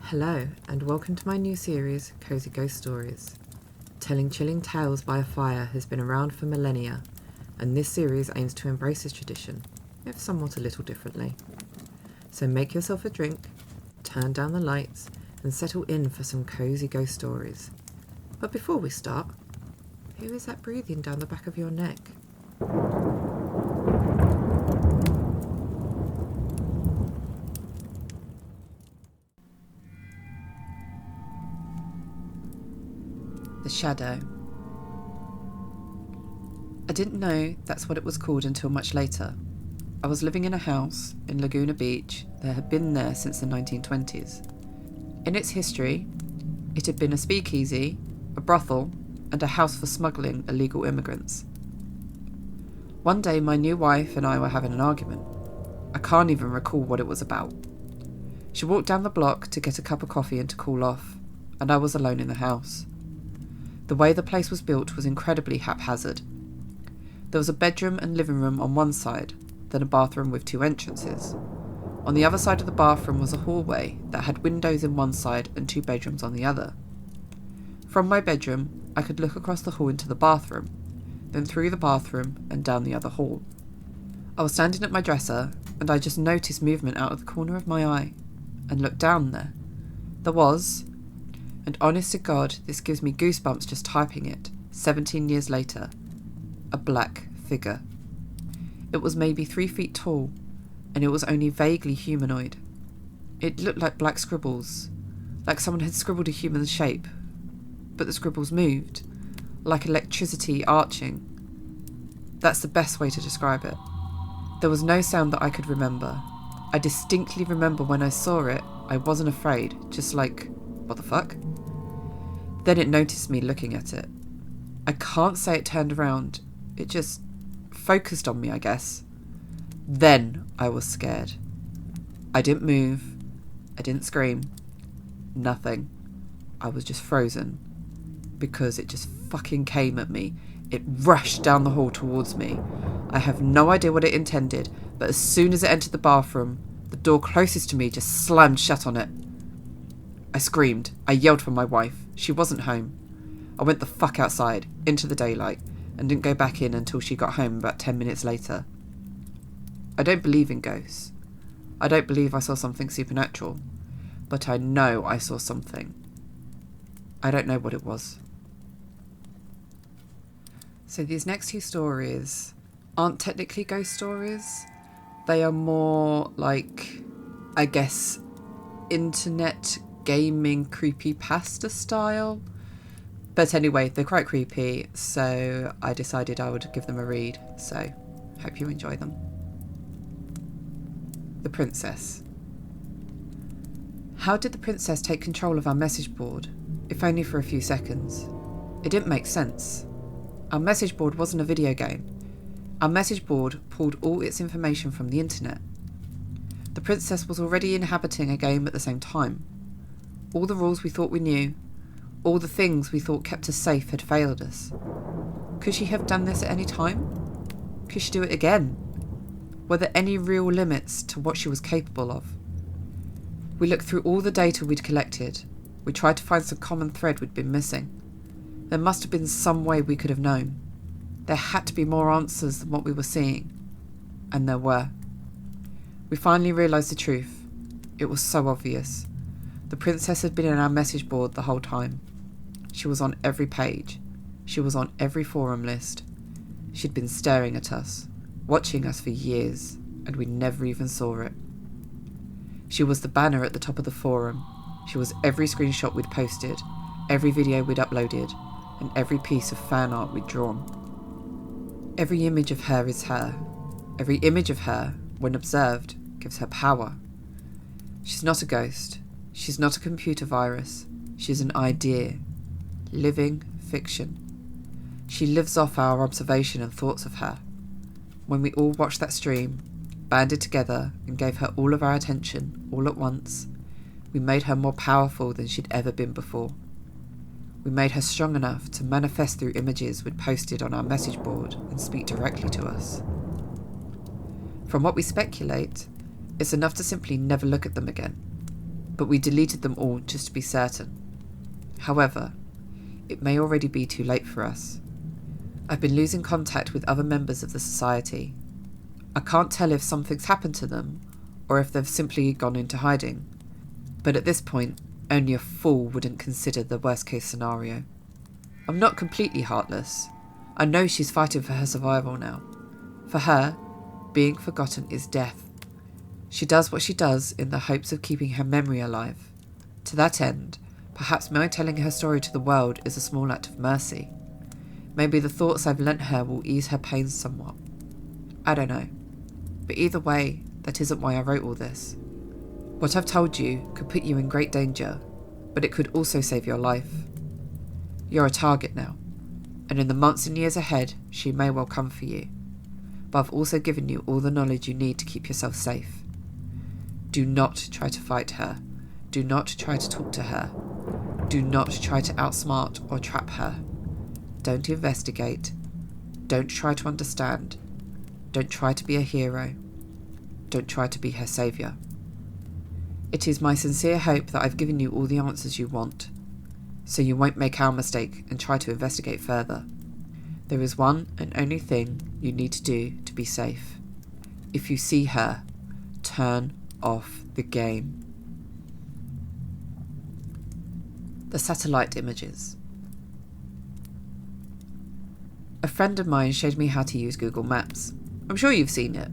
Hello, and welcome to my new series, Cosy Ghost Stories. Telling chilling tales by a fire has been around for millennia, and this series aims to embrace this tradition, if somewhat a little differently. So make yourself a drink, turn down the lights, and settle in for some cozy ghost stories. But before we start, who is that breathing down the back of your neck? The Shadow. I didn't know that's what it was called until much later. I was living in a house in Laguna Beach that had been there since the 1920s. In its history, it had been a speakeasy, a brothel, and a house for smuggling illegal immigrants. One day my new wife and I were having an argument. I can't even recall what it was about. She walked down the block to get a cup of coffee and to cool off, and I was alone in the house. The way the place was built was incredibly haphazard. There was a bedroom and living room on one side, then a bathroom with two entrances. On the other side of the bathroom was a hallway that had windows in one side and two bedrooms on the other. From my bedroom, I could look across the hall into the bathroom, then through the bathroom and down the other hall. I was standing at my dresser, and I just noticed movement out of the corner of my eye, and looked down there. There was, and honest to God, this gives me goosebumps just typing it, 17 years later, a black figure. It was maybe 3 feet tall, and it was only vaguely humanoid. It looked like black scribbles, like someone had scribbled a human shape, but the scribbles moved, like electricity arching. That's the best way to describe it. There was no sound that I could remember. I distinctly remember when I saw it, I wasn't afraid, just like, what the fuck? Then it noticed me looking at it. I can't say it turned around, it just focused on me, I guess. Then I was scared. I didn't move, I didn't scream, nothing. I was just frozen, because it just fucking came at me. It rushed down the hall towards me. I have no idea what it intended, but as soon as it entered the bathroom, the door closest to me just slammed shut on it. I screamed. I yelled for my wife. She wasn't home. I went the fuck outside, into the daylight, and didn't go back in until she got home about 10 minutes later. I don't believe in ghosts. I don't believe I saw something supernatural, but I know I saw something. I don't know what it was. So these next two stories aren't technically ghost stories. They are more like, I guess, internet gaming creepypasta style. But anyway, they're quite creepy, so I decided I would give them a read. So, hope you enjoy them. The Princess. How did the princess take control of our message board, if only for a few seconds? It didn't make sense. Our message board wasn't a video game. Our message board pulled all its information from the internet. The princess was already inhabiting a game at the same time. All the rules we thought we knew, all the things we thought kept us safe had failed us. Could she have done this at any time? Could she do it again? Were there any real limits to what she was capable of? We looked through all the data we'd collected. We tried to find some common thread we'd been missing. There must have been some way we could have known. There had to be more answers than what we were seeing. And there were. We finally realised the truth. It was so obvious. The princess had been in our message board the whole time. She was on every page. She was on every forum list. She'd been staring at us, watching us for years, and we never even saw it. She was the banner at the top of the forum. She was every screenshot we'd posted, every video we'd uploaded, and every piece of fan art we'd drawn. Every image of her is her. Every image of her, when observed, gives her power. She's not a ghost. She's not a computer virus. She's an idea. Living fiction. She lives off our observation and thoughts of her. When we all watched that stream, banded together and gave her all of our attention, all at once, we made her more powerful than she'd ever been before. We made her strong enough to manifest through images we'd posted on our message board and speak directly to us. From what we speculate, it's enough to simply never look at them again. but we deleted them all just to be certain. However, it may already be too late for us. I've been losing contact with other members of the society. I can't tell if something's happened to them or if they've simply gone into hiding, but at this point, only a fool wouldn't consider the worst case scenario. I'm not completely heartless. I know she's fighting for her survival now. For her, being forgotten is death. She does what she does in the hopes of keeping her memory alive. To that end, perhaps my telling her story to the world is a small act of mercy. Maybe the thoughts I've lent her will ease her pain somewhat. I don't know. But either way, that isn't why I wrote all this. What I've told you could put you in great danger, but it could also save your life. You're a target now, and in the months and years ahead, she may well come for you. But I've also given you all the knowledge you need to keep yourself safe. Do not try to fight her. Do not try to talk to her. Do not try to outsmart or trap her. Don't investigate. Don't try to understand. Don't try to be a hero. Don't try to be her saviour. It is my sincere hope that I've given you all the answers you want, so you won't make our mistake and try to investigate further. There is one and only thing you need to do to be safe. If you see her, turn off the game. The satellite images. A friend of mine showed me how to use Google Maps. I'm sure you've seen it.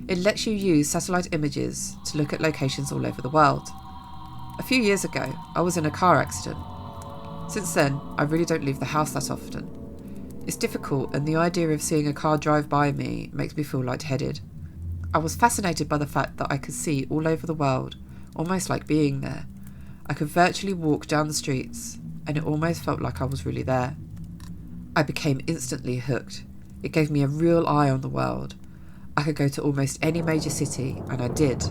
It lets you use satellite images to look at locations all over the world. A few years ago, I was in a car accident. Since then, I really don't leave the house that often. It's difficult, and the idea of seeing a car drive by me makes me feel lightheaded. I was fascinated by the fact that I could see all over the world, almost like being there. I could virtually walk down the streets, and it almost felt like I was really there. I became instantly hooked. It gave me a real eye on the world. I could go to almost any major city, and I did.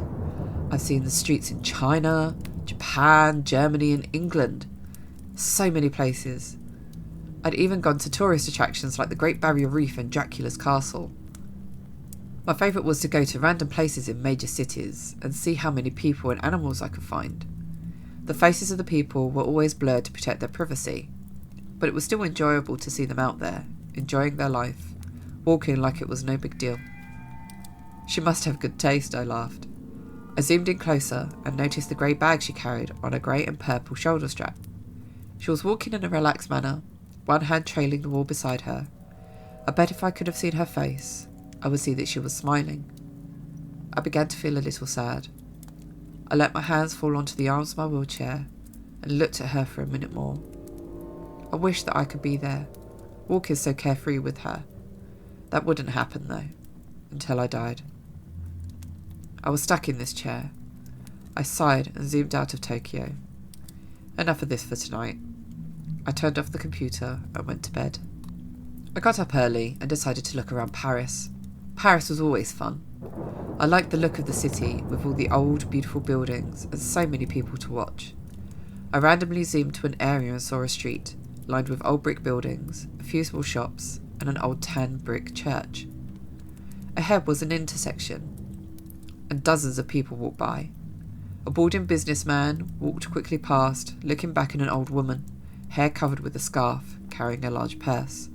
I've seen the streets in China, Japan, Germany, and England. So many places. I'd even gone to tourist attractions like the Great Barrier Reef and Dracula's Castle. My favourite was to go to random places in major cities and see how many people and animals I could find. The faces of the people were always blurred to protect their privacy, but it was still enjoyable to see them out there, enjoying their life, walking like it was no big deal. She must have good taste, I laughed. I zoomed in closer and noticed the grey bag she carried on a grey and purple shoulder strap. She was walking in a relaxed manner, one hand trailing the wall beside her. I bet if I could have seen her face, I would see that she was smiling. I began to feel a little sad. I let my hands fall onto the arms of my wheelchair and looked at her for a minute more. I wished that I could be there, walking so carefree with her. That wouldn't happen though, until I died. I was stuck in this chair. I sighed and zoomed out of Tokyo. Enough of this for tonight. I turned off the computer and went to bed. I got up early and decided to look around Paris. Paris was always fun. I liked the look of the city with all the old, beautiful buildings and so many people to watch. I randomly zoomed to an area and saw a street, lined with old brick buildings, a few small shops, and an old tan brick church. Ahead was an intersection, and dozens of people walked by. A balding businessman walked quickly past, looking back at an old woman, hair covered with a scarf, carrying a large purse.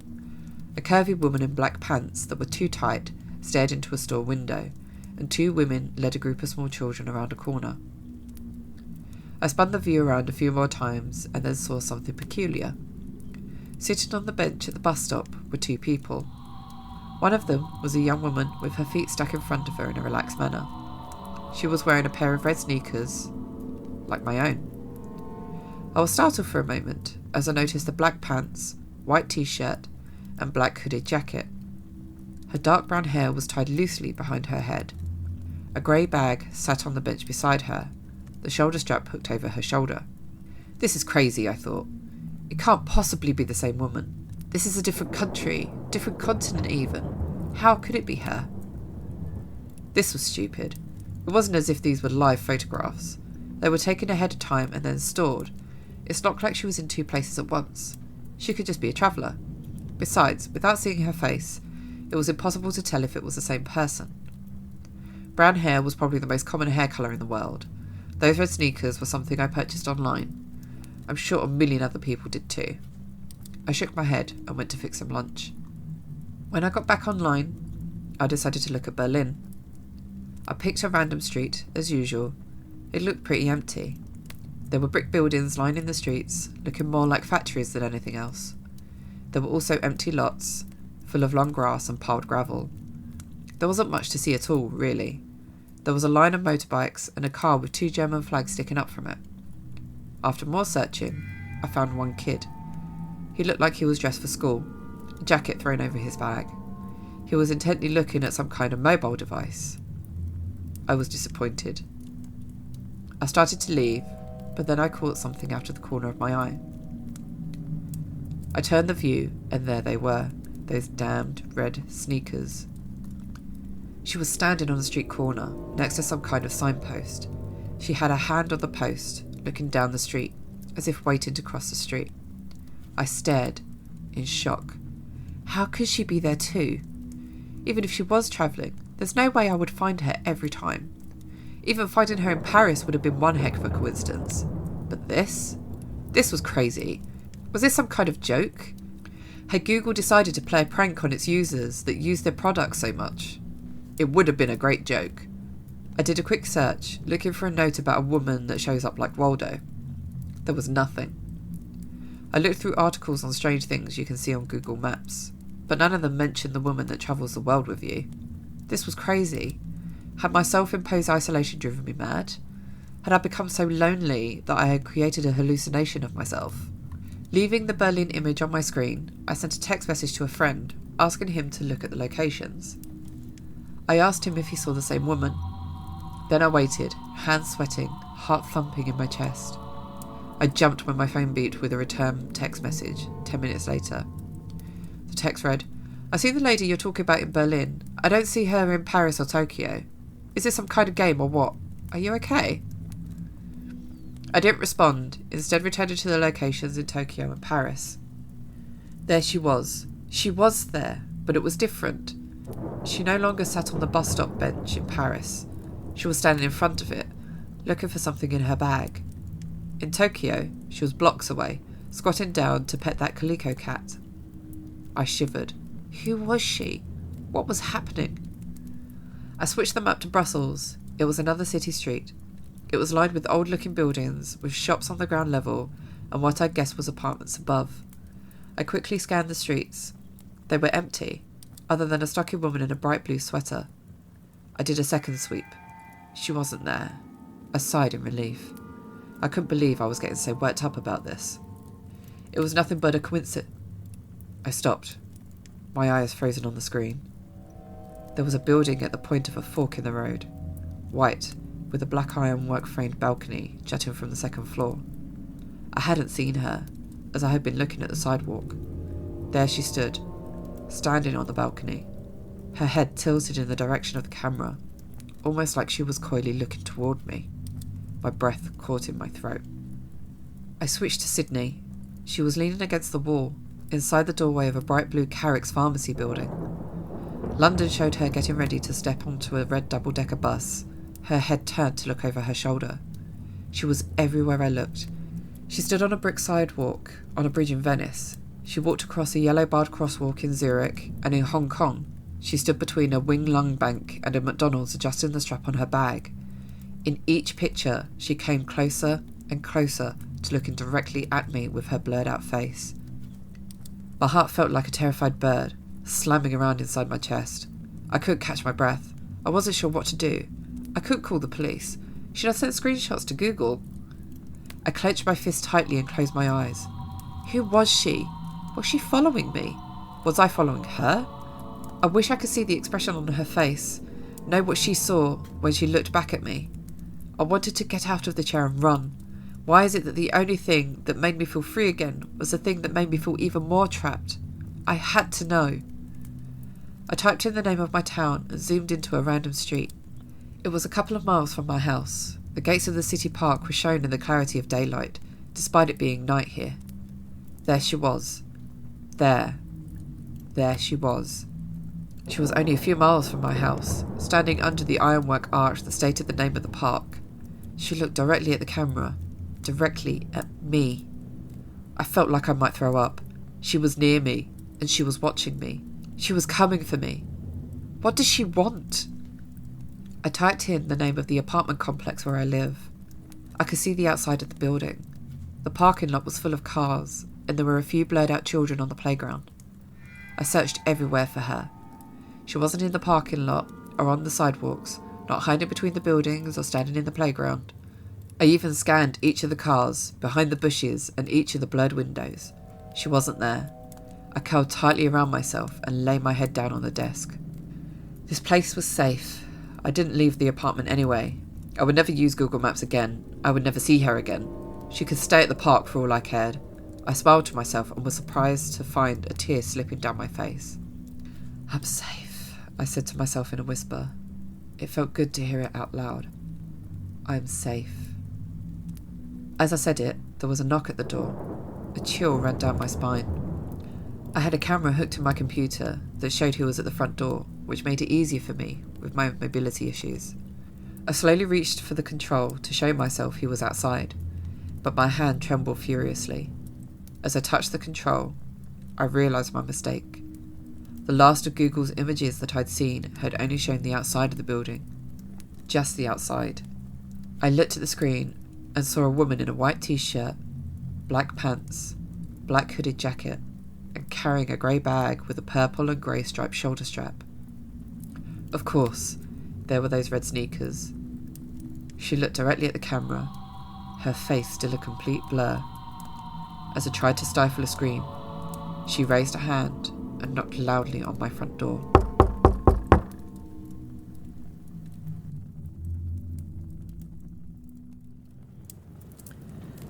A curvy woman in black pants that were too tight stared into a store window, and two women led a group of small children around a corner. I spun the view around a few more times and then saw something peculiar. Sitting on the bench at the bus stop were two people. One of them was a young woman with her feet stuck in front of her in a relaxed manner. She was wearing a pair of red sneakers, like my own. I was startled for a moment as I noticed the black pants, white t-shirt, and black hooded jacket. Her dark brown hair was tied loosely behind her head. A grey bag sat on the bench beside her, the shoulder strap hooked over her shoulder. This is crazy, I thought. It can't possibly be the same woman. This is a different country, different continent even. How could it be her? This was stupid. It wasn't as if these were live photographs. They were taken ahead of time and then stored. It's not like she was in two places at once. She could just be a traveller. Besides, without seeing her face, it was impossible to tell if it was the same person. Brown hair was probably the most common hair colour in the world, Those red sneakers were something I purchased online. I'm sure a million other people did too. I shook my head and went to fix some lunch. When I got back online, I decided to look at Berlin. I picked a random street, as usual. It looked pretty empty. There were brick buildings lining the streets, looking more like factories than anything else. There were also empty lots, full of long grass and piled gravel. There wasn't much to see at all, really. There was a line of motorbikes and a car with 2 German flags sticking up from it. After more searching, I found one kid. He looked like he was dressed for school, a jacket thrown over his bag. He was intently looking at some kind of mobile device. I was disappointed. I started to leave, but then I caught something out of the corner of my eye. I turned the view, and there they were, those damned red sneakers. She was standing on a street corner, next to some kind of signpost. She had her hand on the post, looking down the street, as if waiting to cross the street. I stared, in shock. How could she be there too? Even if she was travelling, there's no way I would find her every time. Even finding her in Paris would have been one heck of a coincidence. But this? This was crazy. Was this some kind of joke? Had Google decided to play a prank on its users that used their products so much? It would have been a great joke. I did a quick search, looking for a note about a woman that shows up like Waldo. There was nothing. I looked through articles on strange things you can see on Google Maps, but none of them mentioned the woman that travels the world with you. This was crazy. Had my self-imposed isolation driven me mad? Had I become so lonely that I had created a hallucination of myself? Leaving the Berlin image on my screen, I sent a text message to a friend, asking him to look at the locations. I asked him if he saw the same woman. Then I waited, hands sweating, heart thumping in my chest. I jumped when my phone beeped with a return text message, 10 minutes later. The text read, "I see the lady you're talking about in Berlin. I don't see her in Paris or Tokyo. Is this some kind of game or what? Are you okay?" I didn't respond, instead returning to the locations in Tokyo and Paris. There she was. She was there, but it was different. She no longer sat on the bus stop bench in Paris. She was standing in front of it, looking for something in her bag. In Tokyo, she was blocks away, squatting down to pet that calico cat. I shivered. Who was she? What was happening? I switched them up to Brussels. It was another city street. It was lined with old-looking buildings, with shops on the ground level, and what I guessed was apartments above. I quickly scanned the streets. They were empty, other than a stocky woman in a bright blue sweater. I did a second sweep. She wasn't there. I sighed in relief. I couldn't believe I was getting so worked up about this. It was nothing but a coincidence. I stopped. My eyes frozen on the screen. There was a building at the point of a fork in the road, white, with a black ironwork framed balcony jutting from the second floor. I hadn't seen her, as I had been looking at the sidewalk. There she stood, standing on the balcony, her head tilted in the direction of the camera, almost like she was coyly looking toward me. My breath caught in my throat. I switched to Sydney. She was leaning against the wall, inside the doorway of a bright blue Carrick's pharmacy building. London showed her getting ready to step onto a red double-decker bus, her head turned to look over her shoulder. She was everywhere I looked. She stood on a brick sidewalk on a bridge in Venice. She walked across a yellow-barred crosswalk in Zurich, and in Hong Kong, she stood between a Wing Lung Bank and a McDonald's adjusting the strap on her bag. In each picture, she came closer and closer to looking directly at me with her blurred-out face. My heart felt like a terrified bird, slamming around inside my chest. I couldn't catch my breath. I wasn't sure what to do. I couldn't call the police. Should I send screenshots to Google? I clenched my fist tightly and closed my eyes. Who was she? Was she following me? Was I following her? I wish I could see the expression on her face, know what she saw when she looked back at me. I wanted to get out of the chair and run. Why is it that the only thing that made me feel free again was the thing that made me feel even more trapped? I had to know. I typed in the name of my town and zoomed into a random street. It was a couple of miles from my house. The gates of the city park were shown in the clarity of daylight, despite it being night here. There she was. There she was. She was only a few miles from my house, standing under the ironwork arch that stated the name of the park. She looked directly at the camera, directly at me. I felt like I might throw up. She was near me, and she was watching me. She was coming for me. What does she want? I typed in the name of the apartment complex where I live. I could see the outside of the building. The parking lot was full of cars, and there were a few blurred out children on the playground. I searched everywhere for her. She wasn't in the parking lot or on the sidewalks, not hiding between the buildings or standing in the playground. I even scanned each of the cars, behind the bushes, and each of the blurred windows. She wasn't there. I curled tightly around myself and lay my head down on the desk. This place was safe. I didn't leave the apartment anyway. I would never use Google Maps again. I would never see her again. She could stay at the park for all I cared. I smiled to myself and was surprised to find a tear slipping down my face. I'm safe, I said to myself in a whisper. It felt good to hear it out loud. I'm safe. As I said it, there was a knock at the door. A chill ran down my spine. I had a camera hooked to my computer that showed who was at the front door, which made it easier for me with my mobility issues. I slowly reached for the control to show myself who was outside, but my hand trembled furiously. As I touched the control, I realised my mistake. The last of Google's images that I'd seen had only shown the outside of the building. Just the outside. I looked at the screen and saw a woman in a white t-shirt, black pants, black hooded jacket, and carrying a grey bag with a purple and grey striped shoulder strap. Of course, there were those red sneakers. She looked directly at the camera, her face still a complete blur. As I tried to stifle a scream, she raised a hand and knocked loudly on my front door.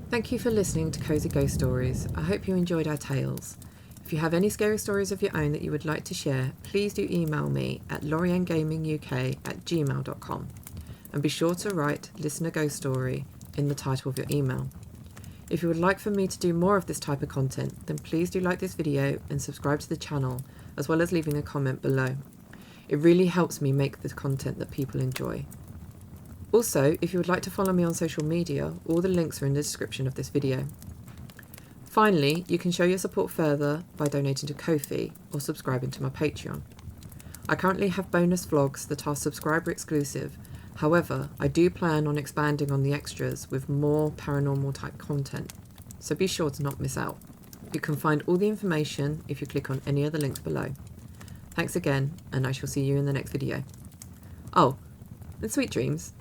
Thank you for listening to Cosy Ghost Stories. I hope you enjoyed our tales. If you have any scary stories of your own that you would like to share, please do email me at loriangaminguk@gmail.com, and be sure to write Listener Ghost Story in the title of your email. If you would like for me to do more of this type of content, then please do like this video and subscribe to the channel, as well as leaving a comment below. It really helps me make the content that people enjoy. Also, if you would like to follow me on social media, all the links are in the description of this video. Finally, you can show your support further by donating to Ko-fi or subscribing to my Patreon. I currently have bonus vlogs that are subscriber exclusive. However, I do plan on expanding on the extras with more paranormal type content, so be sure to not miss out. You can find all the information if you click on any of the links below. Thanks again, and I shall see you in the next video. Oh, and sweet dreams.